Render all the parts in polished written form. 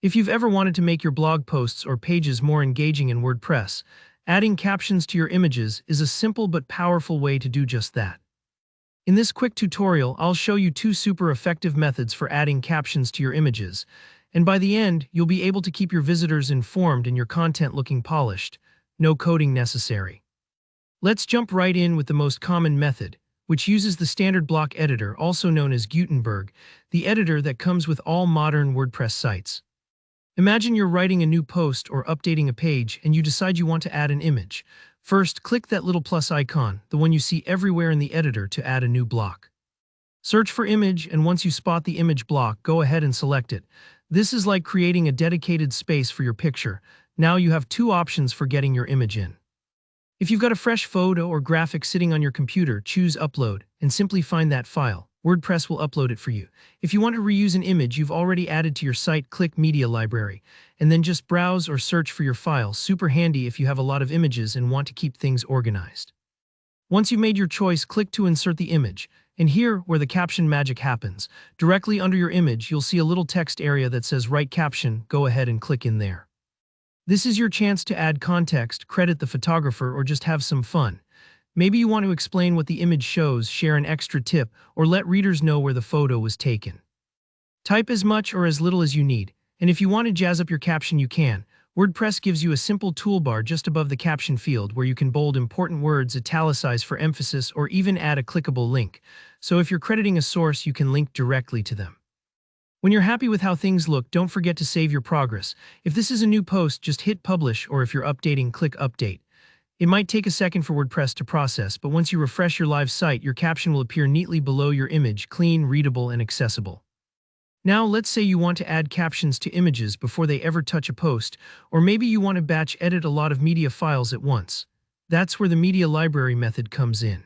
If you've ever wanted to make your blog posts or pages more engaging in WordPress, adding captions to your images is a simple but powerful way to do just that. In this quick tutorial, I'll show you two super effective methods for adding captions to your images, and by the end, you'll be able to keep your visitors informed and your content looking polished. No coding necessary. Let's jump right in with the most common method, which uses the standard block editor, also known as Gutenberg, the editor that comes with all modern WordPress sites. Imagine you're writing a new post or updating a page and you decide you want to add an image. First, click that little plus icon, the one you see everywhere in the editor, to add a new block. Search for image, and once you spot the image block, go ahead and select it. This is like creating a dedicated space for your picture. Now you have two options for getting your image in. If you've got a fresh photo or graphic sitting on your computer, choose Upload and simply find that file. WordPress will upload it for you. If you want to reuse an image you've already added to your site, click Media Library, and then just browse or search for your file. Super handy if you have a lot of images and want to keep things organized. Once you've made your choice, click to insert the image, and here where the caption magic happens. Directly under your image, you'll see a little text area that says Write Caption. Go ahead and click in there. This is your chance to add context, credit the photographer, or just have some fun. Maybe you want to explain what the image shows, share an extra tip, or let readers know where the photo was taken. Type as much or as little as you need, and if you want to jazz up your caption, you can. WordPress gives you a simple toolbar just above the caption field where you can bold important words, italicize for emphasis, or even add a clickable link. So if you're crediting a source, you can link directly to them. When you're happy with how things look, don't forget to save your progress. If this is a new post, just hit publish, or if you're updating, click update. It might take a second for WordPress to process, but once you refresh your live site, your caption will appear neatly below your image, clean, readable, and accessible. Now, let's say you want to add captions to images before they ever touch a post, or maybe you want to batch edit a lot of media files at once. That's where the Media Library method comes in.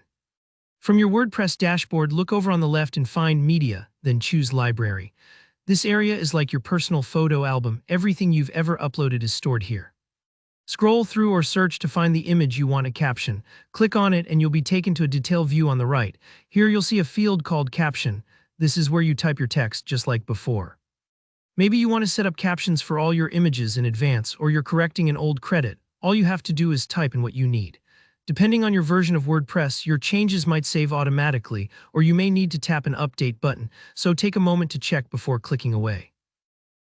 From your WordPress dashboard, look over on the left and find Media, then choose Library. This area is like your personal photo album. Everything you've ever uploaded is stored here. Scroll through or search to find the image you want to caption. Click on it and you'll be taken to a detail view on the right. Here you'll see a field called Caption. This is where you type your text just like before. Maybe you want to set up captions for all your images in advance, or you're correcting an old credit. All you have to do is type in what you need. Depending on your version of WordPress, your changes might save automatically, or you may need to tap an update button, so take a moment to check before clicking away.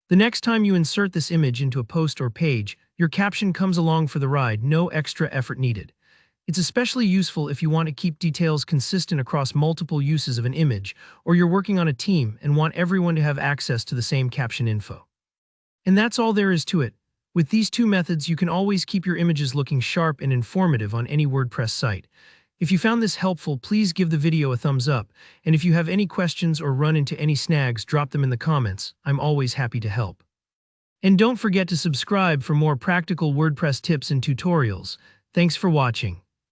The next time you insert this image into a post or page, your caption comes along for the ride, no extra effort needed. It's especially useful if you want to keep details consistent across multiple uses of an image, or you're working on a team and want everyone to have access to the same caption info. And that's all there is to it. With these two methods, you can always keep your images looking sharp and informative on any WordPress site. If you found this helpful, please give the video a thumbs up, and if you have any questions or run into any snags, drop them in the comments. I'm always happy to help. And don't forget to subscribe for more practical WordPress tips and tutorials. Thanks for watching.